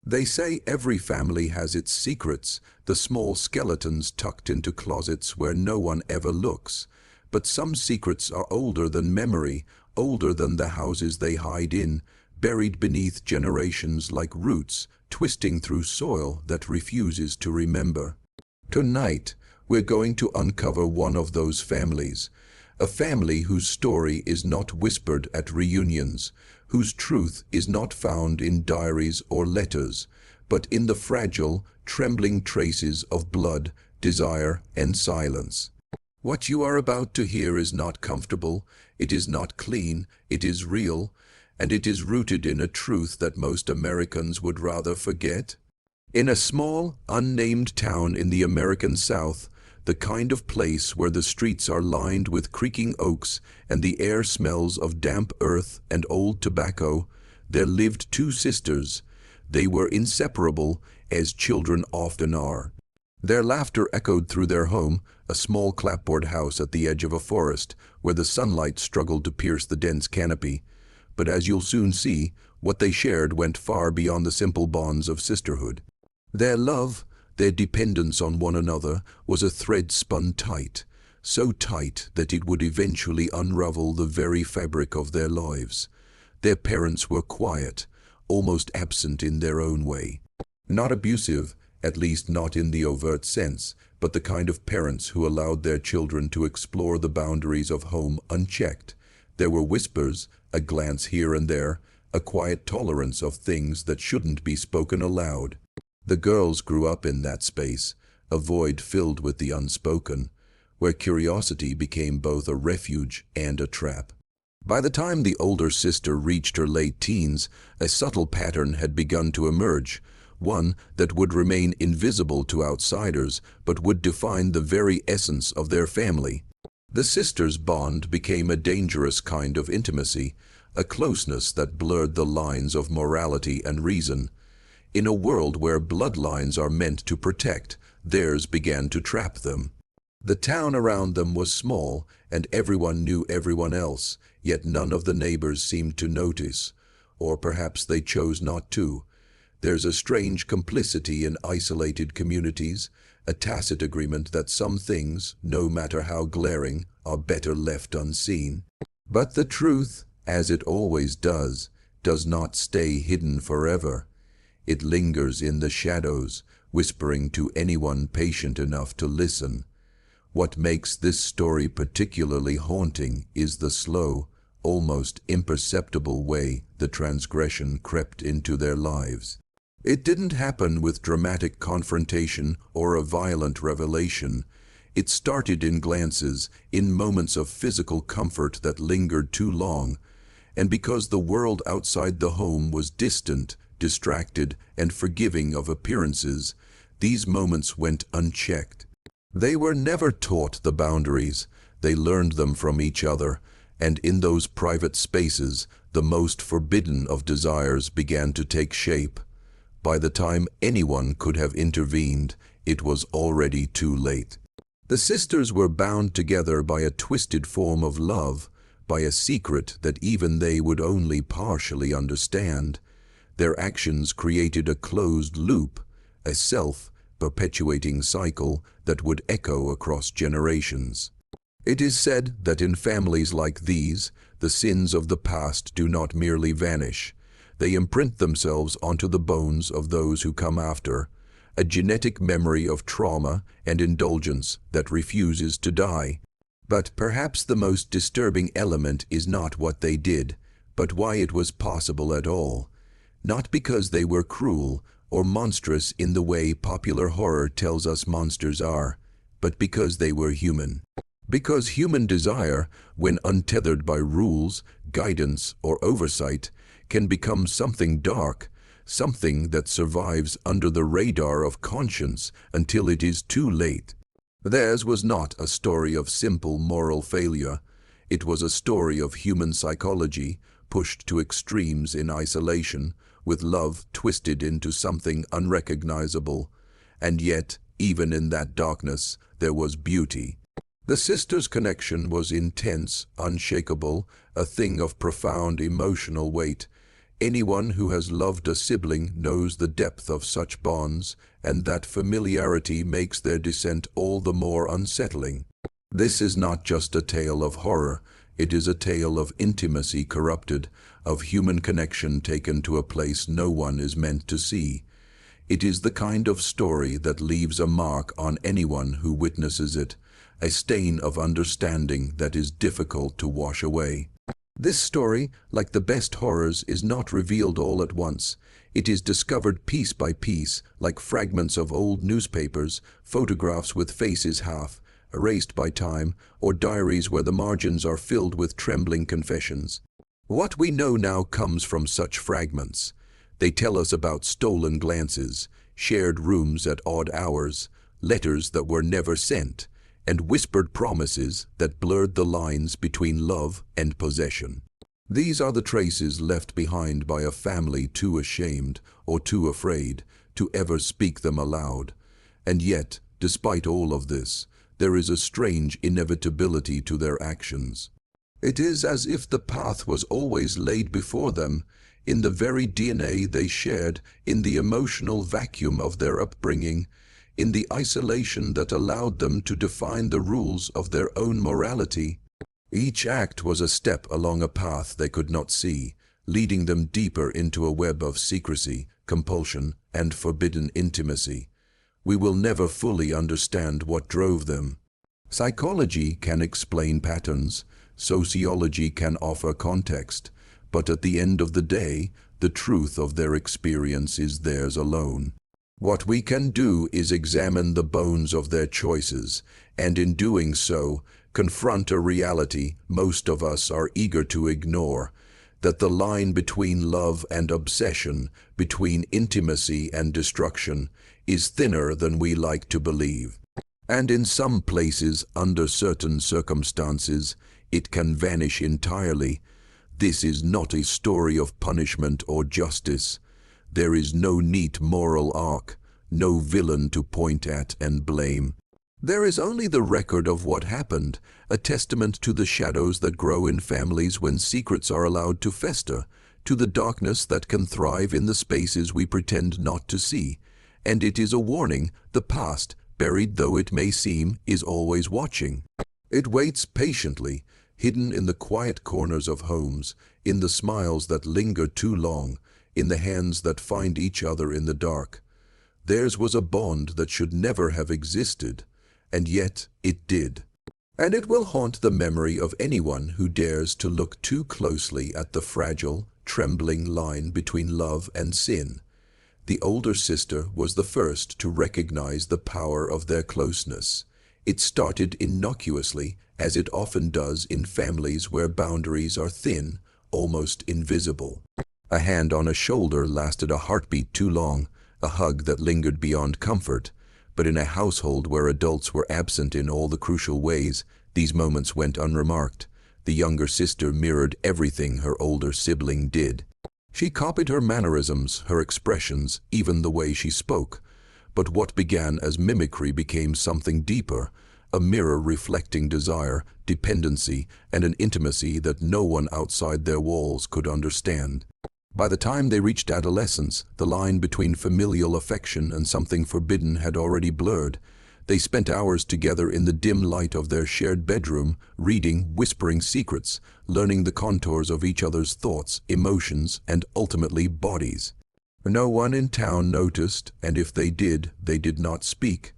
They say every family has its secrets, the small skeletons tucked into closets where no one ever looks. But some secrets are older than memory, older than the houses they hide in, buried beneath generations like roots, twisting through soil that refuses to remember. Tonight, we're going to uncover one of those families, a family whose story is not whispered at reunions, whose truth is not found in diaries or letters, but in the fragile, trembling traces of blood, desire, and silence. What you are about to hear is not comfortable, it is not clean, it is real, and it is rooted in a truth that most Americans would rather forget. In a small, unnamed town in the American South, the kind of place where the streets are lined with creaking oaks and the air smells of damp earth and old tobacco, there lived two sisters. They were inseparable, as children often are. Their laughter echoed through their home, a small clapboard house at the edge of a forest, where the sunlight struggled to pierce the dense canopy. But as you'll soon see, what they shared went far beyond the simple bonds of sisterhood. Their love, their dependence on one another, was a thread spun tight, so tight that it would eventually unravel the very fabric of their lives. Their parents were quiet, almost absent in their own way. Not abusive, at least not in the overt sense, but the kind of parents who allowed their children to explore the boundaries of home unchecked. There were whispers, a glance here and there, a quiet tolerance of things that shouldn't be spoken aloud. The girls grew up in that space, a void filled with the unspoken, where curiosity became both a refuge and a trap. By the time the older sister reached her late teens, a subtle pattern had begun to emerge, one that would remain invisible to outsiders but would define the very essence of their family. The sisters' bond became a dangerous kind of intimacy, a closeness that blurred the lines of morality and reason. In a world where bloodlines are meant to protect, theirs began to trap them. The town around them was small, and everyone knew everyone else, yet none of the neighbors seemed to notice, or perhaps they chose not to. There's a strange complicity in isolated communities, a tacit agreement that some things, no matter how glaring, are better left unseen. But the truth, as it always does not stay hidden forever. It lingers in the shadows, whispering to anyone patient enough to listen. What makes this story particularly haunting is the slow, almost imperceptible way the transgression crept into their lives. It didn't happen with dramatic confrontation or a violent revelation. It started in glances, in moments of physical comfort that lingered too long. And because the world outside the home was distant, distracted, and forgiving of appearances, these moments went unchecked. They were never taught the boundaries, they learned them from each other, and in those private spaces, the most forbidden of desires began to take shape. By the time anyone could have intervened, it was already too late. The sisters were bound together by a twisted form of love, by a secret that even they would only partially understand. Their actions created a closed loop, a self-perpetuating cycle that would echo across generations. It is said that in families like these, the sins of the past do not merely vanish. They imprint themselves onto the bones of those who come after, a genetic memory of trauma and indulgence that refuses to die. But perhaps the most disturbing element is not what they did, but why it was possible at all. Not because they were cruel or monstrous in the way popular horror tells us monsters are, but because they were human. Because human desire, when untethered by rules, guidance, or oversight, can become something dark, something that survives under the radar of conscience until it is too late. Theirs was not a story of simple moral failure. It was a story of human psychology, pushed to extremes in isolation, with love twisted into something unrecognizable. And yet, even in that darkness, there was beauty. The sisters' connection was intense, unshakable, a thing of profound emotional weight. Anyone who has loved a sibling knows the depth of such bonds, and that familiarity makes their descent all the more unsettling. This is not just a tale of horror, it is a tale of intimacy corrupted, of human connection taken to a place no one is meant to see. It is the kind of story that leaves a mark on anyone who witnesses it, a stain of understanding that is difficult to wash away. This story, like the best horrors, is not revealed all at once. It is discovered piece by piece, like fragments of old newspapers, photographs with faces half erased by time, or diaries where the margins are filled with trembling confessions. What we know now comes from such fragments. They tell us about stolen glances, shared rooms at odd hours, letters that were never sent, and whispered promises that blurred the lines between love and possession. These are the traces left behind by a family too ashamed or too afraid to ever speak them aloud. And yet, despite all of this, there is a strange inevitability to their actions. It is as if the path was always laid before them, in the very DNA they shared, in the emotional vacuum of their upbringing, in the isolation that allowed them to define the rules of their own morality. Each act was a step along a path they could not see, leading them deeper into a web of secrecy, compulsion, and forbidden intimacy. We will never fully understand what drove them. Psychology can explain patterns, sociology can offer context, but at the end of the day, the truth of their experience is theirs alone. What we can do is examine the bones of their choices, and in doing so, confront a reality most of us are eager to ignore, that the line between love and obsession, between intimacy and destruction, is thinner than we like to believe. And in some places, under certain circumstances, it can vanish entirely. This is not a story of punishment or justice. There is no neat moral arc, no villain to point at and blame. There is only the record of what happened, a testament to the shadows that grow in families when secrets are allowed to fester, to the darkness that can thrive in the spaces we pretend not to see. And it is a warning: the past, buried though it may seem, is always watching. It waits patiently, hidden in the quiet corners of homes, in the smiles that linger too long, in the hands that find each other in the dark. Theirs was a bond that should never have existed, and yet it did. And it will haunt the memory of anyone who dares to look too closely at the fragile, trembling line between love and sin. The older sister was the first to recognize the power of their closeness. It started innocuously, as it often does in families where boundaries are thin, almost invisible. A hand on a shoulder lasted a heartbeat too long, a hug that lingered beyond comfort. But in a household where adults were absent in all the crucial ways, these moments went unremarked. The younger sister mirrored everything her older sibling did. She copied her mannerisms, her expressions, even the way she spoke. But what began as mimicry became something deeper, a mirror reflecting desire, dependency, and an intimacy that no one outside their walls could understand. By the time they reached adolescence, the line between familial affection and something forbidden had already blurred. They spent hours together in the dim light of their shared bedroom, reading, whispering secrets, learning the contours of each other's thoughts, emotions, and ultimately bodies. No one in town noticed, and if they did not speak.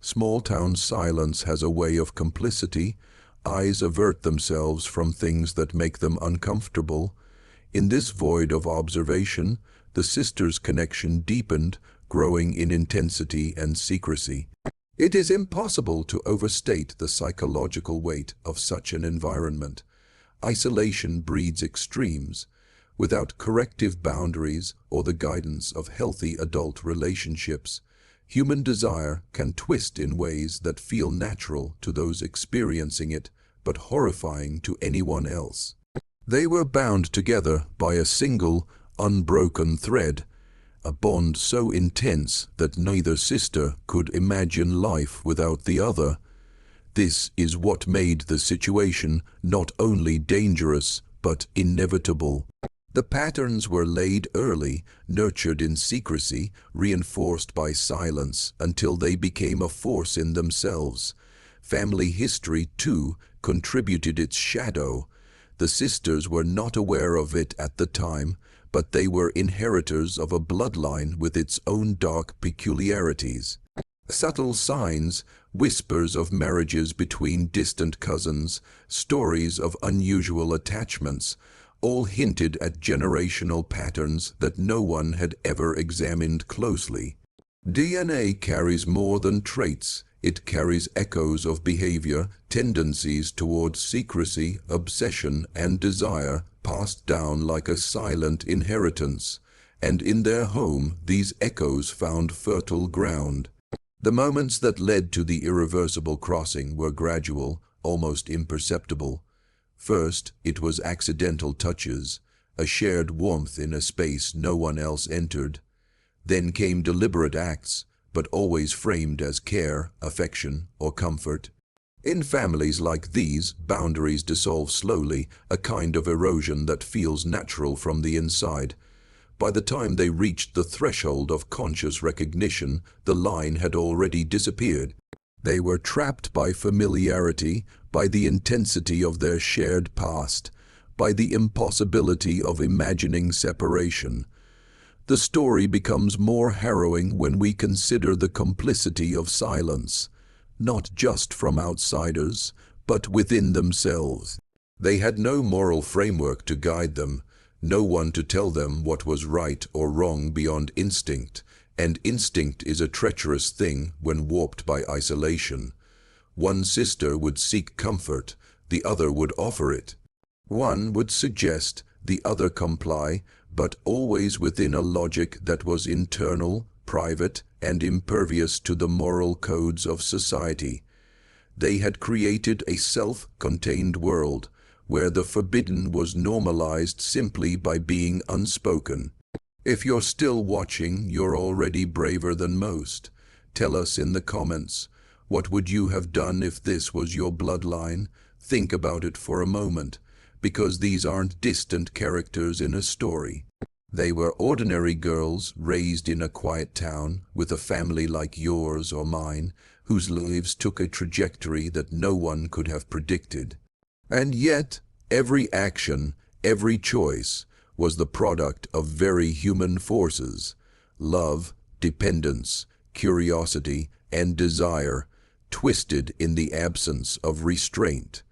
Small-town silence has a way of complicity. Eyes avert themselves from things that make them uncomfortable. In this void of observation, the sisters' connection deepened, growing in intensity and secrecy. It is impossible to overstate the psychological weight of such an environment. Isolation breeds extremes. Without corrective boundaries or the guidance of healthy adult relationships, human desire can twist in ways that feel natural to those experiencing it, but horrifying to anyone else. They were bound together by a single, unbroken thread, a bond so intense that neither sister could imagine life without the other. This is what made the situation not only dangerous, but inevitable. The patterns were laid early, nurtured in secrecy, reinforced by silence until they became a force in themselves. Family history, too, contributed its shadow. The sisters were not aware of it at the time, but they were inheritors of a bloodline with its own dark peculiarities. Subtle signs, whispers of marriages between distant cousins, stories of unusual attachments, all hinted at generational patterns that no one had ever examined closely. DNA carries more than traits. It carries echoes of behavior, tendencies towards secrecy, obsession, and desire, passed down like a silent inheritance. And in their home, these echoes found fertile ground. The moments that led to the irreversible crossing were gradual, almost imperceptible. First, it was accidental touches, a shared warmth in a space no one else entered. Then came deliberate acts, but always framed as care, affection, or comfort. In families like these, boundaries dissolve slowly, a kind of erosion that feels natural from the inside. By the time they reached the threshold of conscious recognition, the line had already disappeared. They were trapped by familiarity, by the intensity of their shared past, by the impossibility of imagining separation. The story becomes more harrowing when we consider the complicity of silence, not just from outsiders, but within themselves. They had no moral framework to guide them, no one to tell them what was right or wrong beyond instinct, and instinct is a treacherous thing when warped by isolation. One sister would seek comfort, the other would offer it. One would suggest, the other comply, but always within a logic that was internal, private, and impervious to the moral codes of society. They had created a self-contained world, where the forbidden was normalized simply by being unspoken. If you're still watching, you're already braver than most. Tell us in the comments, what would you have done if this was your bloodline? Think about it for a moment, because these aren't distant characters in a story. They were ordinary girls raised in a quiet town with a family like yours or mine, whose lives took a trajectory that no one could have predicted. And yet, every action, every choice, was the product of very human forces: love, dependence, curiosity, and desire, twisted in the absence of restraint.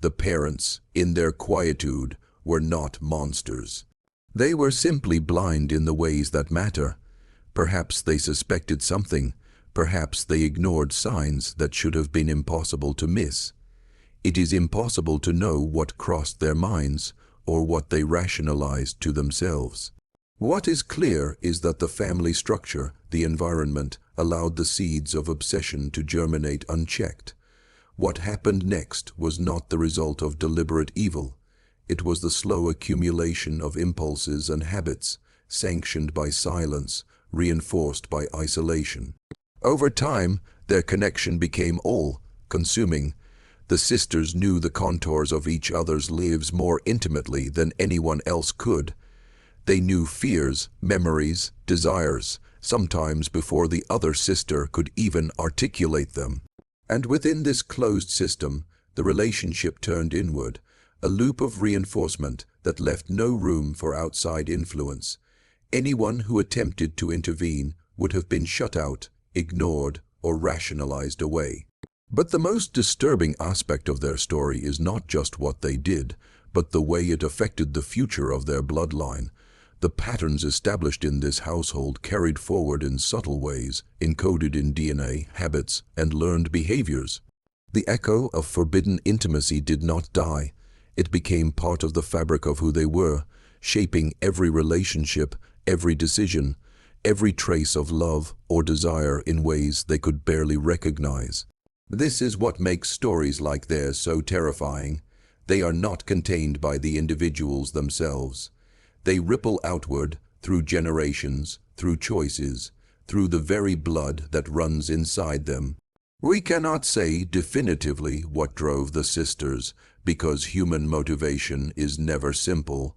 The parents, in their quietude, were not monsters. They were simply blind in the ways that matter. Perhaps they suspected something. Perhaps they ignored signs that should have been impossible to miss. It is impossible to know what crossed their minds or what they rationalized to themselves. What is clear is that the family structure, the environment, allowed the seeds of obsession to germinate unchecked. What happened next was not the result of deliberate evil. It was the slow accumulation of impulses and habits, sanctioned by silence, reinforced by isolation. Over time, their connection became all-consuming. The sisters knew the contours of each other's lives more intimately than anyone else could. They knew fears, memories, desires, sometimes before the other sister could even articulate them. And within this closed system, the relationship turned inward, a loop of reinforcement that left no room for outside influence. Anyone who attempted to intervene would have been shut out, ignored, or rationalized away. But the most disturbing aspect of their story is not just what they did, but the way it affected the future of their bloodline. The patterns established in this household carried forward in subtle ways, encoded in DNA, habits, and learned behaviors. The echo of forbidden intimacy did not die. It became part of the fabric of who they were, shaping every relationship, every decision, every trace of love or desire in ways they could barely recognize. This is what makes stories like theirs so terrifying. They are not contained by the individuals themselves. They ripple outward, through generations, through choices, through the very blood that runs inside them. We cannot say definitively what drove the sisters, because human motivation is never simple,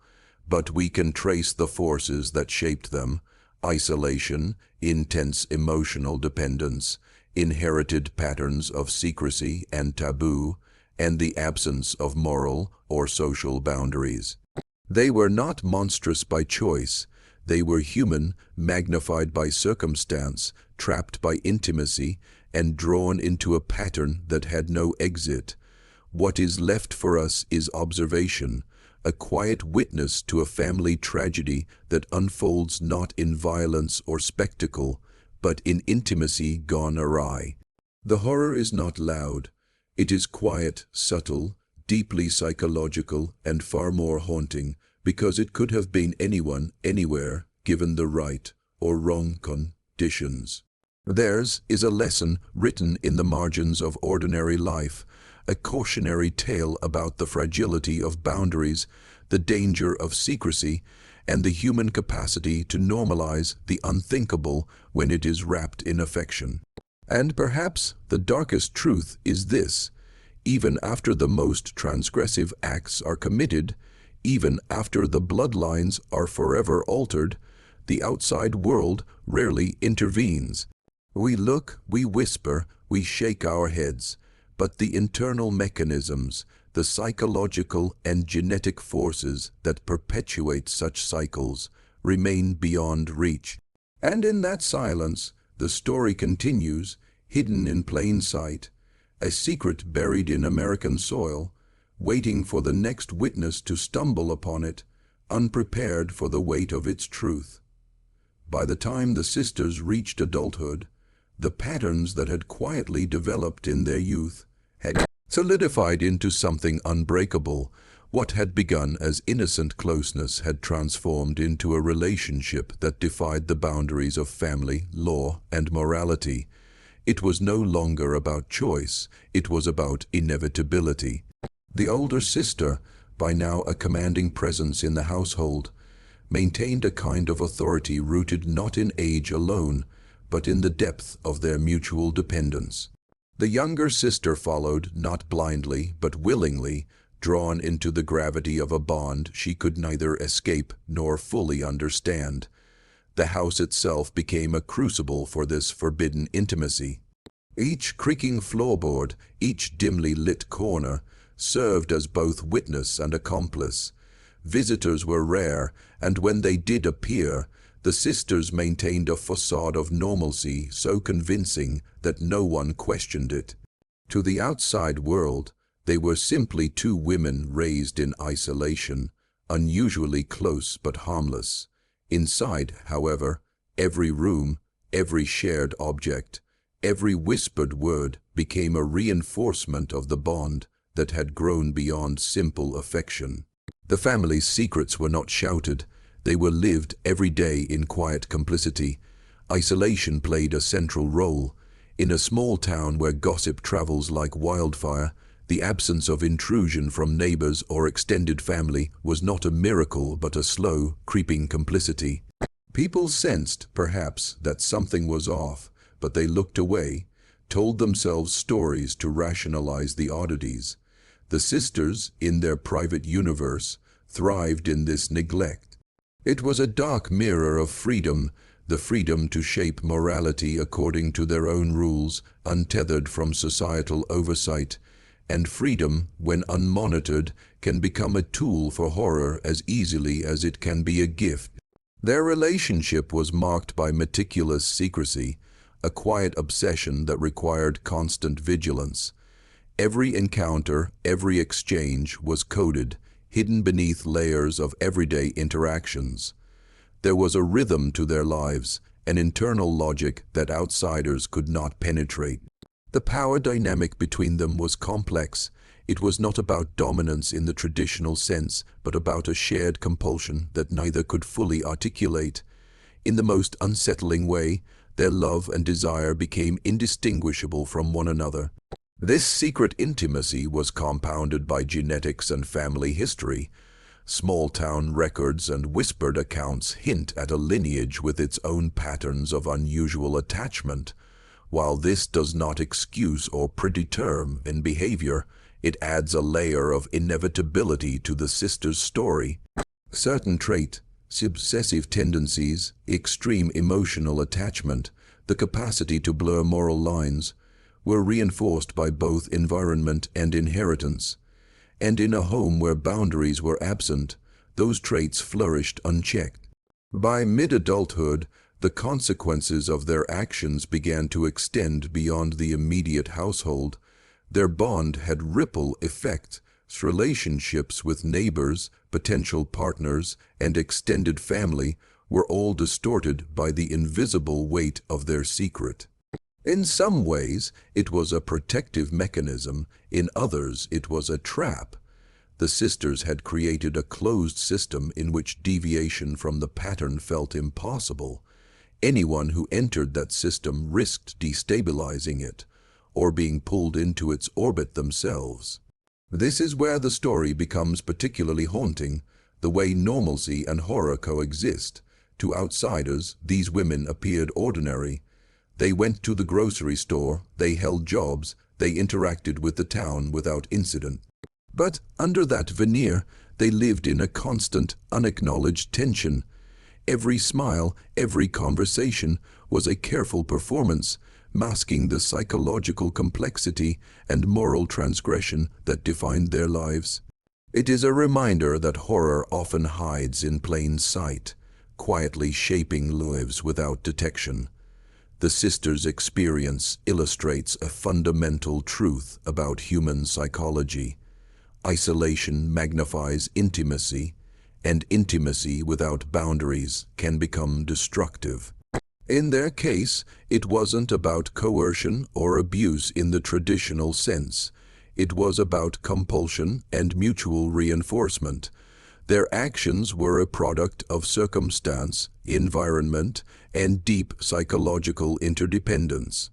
but we can trace the forces that shaped them: isolation, intense emotional dependence, inherited patterns of secrecy and taboo, and the absence of moral or social boundaries. They were not monstrous by choice. They were human, magnified by circumstance, trapped by intimacy, and drawn into a pattern that had no exit. What is left for us is observation, a quiet witness to a family tragedy that unfolds not in violence or spectacle, but in intimacy gone awry. The horror is not loud. It is quiet, subtle, deeply psychological, and far more haunting, because it could have been anyone, anywhere, given the right or wrong conditions. Theirs is a lesson written in the margins of ordinary life, a cautionary tale about the fragility of boundaries, the danger of secrecy, and the human capacity to normalize the unthinkable when it is wrapped in affection. And perhaps the darkest truth is this: even after the most transgressive acts are committed, even after the bloodlines are forever altered, the outside world rarely intervenes. We look, we whisper, we shake our heads, but the internal mechanisms, the psychological and genetic forces that perpetuate such cycles, remain beyond reach. And in that silence, the story continues, hidden in plain sight, a secret buried in American soil, waiting for the next witness to stumble upon it, unprepared for the weight of its truth. By the time the sisters reached adulthood, the patterns that had quietly developed in their youth had solidified into something unbreakable. What had begun as innocent closeness had transformed into a relationship that defied the boundaries of family, law, and morality. It was no longer about choice, it was about inevitability. The older sister, by now a commanding presence in the household, maintained a kind of authority rooted not in age alone, but in the depth of their mutual dependence. The younger sister followed, not blindly, but willingly, drawn into the gravity of a bond she could neither escape nor fully understand. The house itself became a crucible for this forbidden intimacy. Each creaking floorboard, each dimly lit corner, served as both witness and accomplice. Visitors were rare, and when they did appear, the sisters maintained a facade of normalcy so convincing that no one questioned it. To the outside world, they were simply two women raised in isolation, unusually close but harmless. Inside, however, every room, every shared object, every whispered word became a reinforcement of the bond that had grown beyond simple affection. The family's secrets were not shouted. They were lived every day in quiet complicity. Isolation played a central role. In a small town where gossip travels like wildfire, the absence of intrusion from neighbors or extended family was not a miracle but a slow, creeping complicity. People sensed, perhaps, that something was off, but they looked away, told themselves stories to rationalize the oddities. The sisters, in their private universe, thrived in this neglect. It was a dark mirror of freedom, the freedom to shape morality according to their own rules, untethered from societal oversight. And freedom, when unmonitored, can become a tool for horror as easily as it can be a gift. Their relationship was marked by meticulous secrecy, a quiet obsession that required constant vigilance. Every encounter, every exchange was coded, hidden beneath layers of everyday interactions. There was a rhythm to their lives, an internal logic that outsiders could not penetrate. The power dynamic between them was complex. It was not about dominance in the traditional sense, but about a shared compulsion that neither could fully articulate. In the most unsettling way, their love and desire became indistinguishable from one another. This secret intimacy was compounded by genetics and family history. Small-town records and whispered accounts hint at a lineage with its own patterns of unusual attachment. While this does not excuse or predetermine behavior, it adds a layer of inevitability to the sisters' story. Certain trait, obsessive tendencies, extreme emotional attachment, the capacity to blur moral lines, were reinforced by both environment and inheritance. And in a home where boundaries were absent, those traits flourished unchecked. By mid-adulthood, the consequences of their actions began to extend beyond the immediate household. Their bond had ripple effects. Relationships with neighbors, potential partners, and extended family were all distorted by the invisible weight of their secret. In some ways, it was a protective mechanism. In others, it was a trap. The sisters had created a closed system in which deviation from the pattern felt impossible. Anyone who entered that system risked destabilizing it, or being pulled into its orbit themselves. This is where the story becomes particularly haunting, the way normalcy and horror coexist. To outsiders, these women appeared ordinary. They went to the grocery store, they held jobs, they interacted with the town without incident. But under that veneer, they lived in a constant, unacknowledged tension. Every smile, every conversation was a careful performance, masking the psychological complexity and moral transgression that defined their lives. It is a reminder that horror often hides in plain sight, quietly shaping lives without detection. The sisters' experience illustrates a fundamental truth about human psychology. Isolation magnifies intimacy, and intimacy without boundaries can become destructive. In their case, it wasn't about coercion or abuse in the traditional sense. It was about compulsion and mutual reinforcement. Their actions were a product of circumstance, environment, and deep psychological interdependence.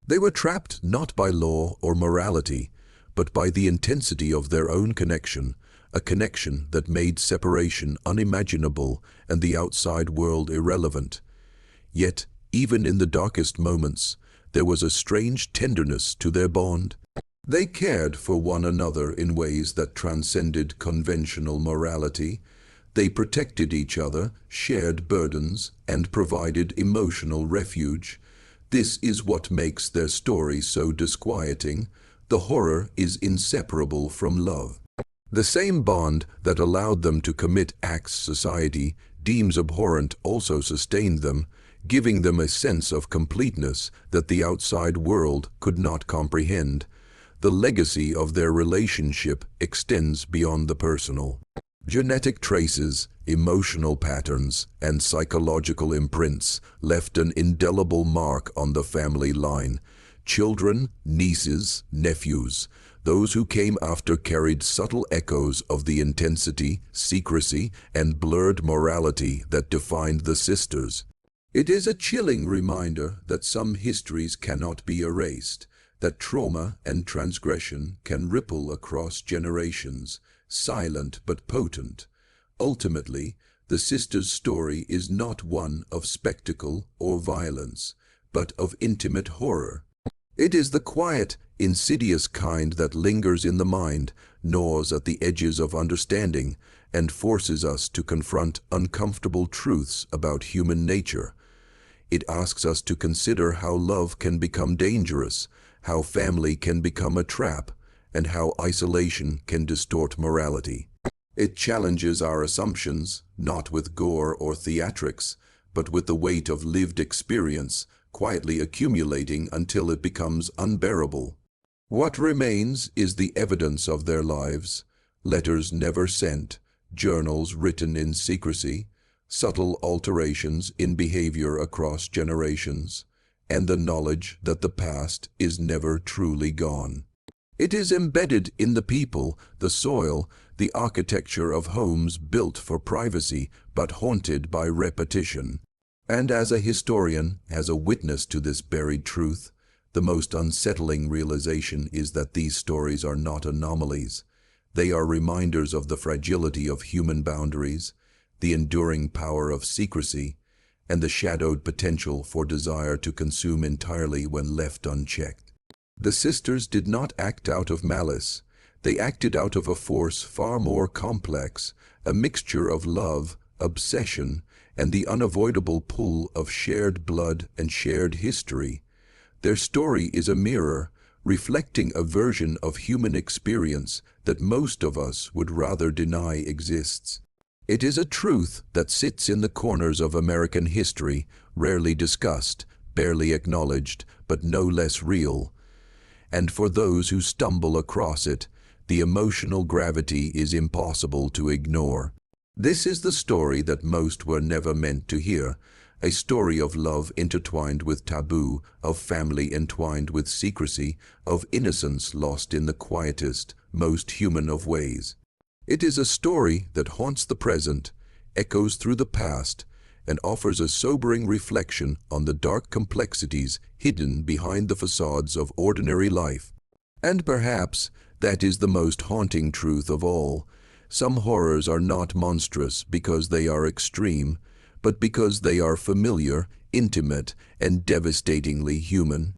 They were trapped not by law or morality, but by the intensity of their own connection, a connection that made separation unimaginable and the outside world irrelevant. Yet, even in the darkest moments, there was a strange tenderness to their bond. They cared for one another in ways that transcended conventional morality. They protected each other, shared burdens, and provided emotional refuge. This is what makes their story so disquieting. The horror is inseparable from love. The same bond that allowed them to commit acts society deems abhorrent also sustained them, giving them a sense of completeness that the outside world could not comprehend. The legacy of their relationship extends beyond the personal. Genetic traces, emotional patterns, and psychological imprints left an indelible mark on the family line. Children, nieces, nephews, those who came after carried subtle echoes of the intensity, secrecy, and blurred morality that defined the sisters. It is a chilling reminder that some histories cannot be erased, that trauma and transgression can ripple across generations, silent but potent. Ultimately, the sisters' story is not one of spectacle or violence, but of intimate horror. It is the quiet, insidious kind that lingers in the mind, gnaws at the edges of understanding, and forces us to confront uncomfortable truths about human nature. It asks us to consider how love can become dangerous, how family can become a trap, and how isolation can distort morality. It challenges our assumptions, not with gore or theatrics, but with the weight of lived experience, quietly accumulating until it becomes unbearable. What remains is the evidence of their lives: letters never sent, journals written in secrecy, subtle alterations in behavior across generations, and the knowledge that the past is never truly gone. It is embedded in the people, the soil, the architecture of homes built for privacy but haunted by repetition. And as a historian, as a witness to this buried truth, the most unsettling realization is that these stories are not anomalies. They are reminders of the fragility of human boundaries, the enduring power of secrecy, and the shadowed potential for desire to consume entirely when left unchecked. The sisters did not act out of malice. They acted out of a force far more complex, a mixture of love, obsession, and the unavoidable pull of shared blood and shared history. Their story is a mirror, reflecting a version of human experience that most of us would rather deny exists. It is a truth that sits in the corners of American history, rarely discussed, barely acknowledged, but no less real. And for those who stumble across it, the emotional gravity is impossible to ignore. This is the story that most were never meant to hear, a story of love intertwined with taboo, of family entwined with secrecy, of innocence lost in the quietest, most human of ways. It is a story that haunts the present, echoes through the past, and offers a sobering reflection on the dark complexities hidden behind the facades of ordinary life. And perhaps that is the most haunting truth of all. Some horrors are not monstrous because they are extreme, but because they are familiar, intimate, and devastatingly human.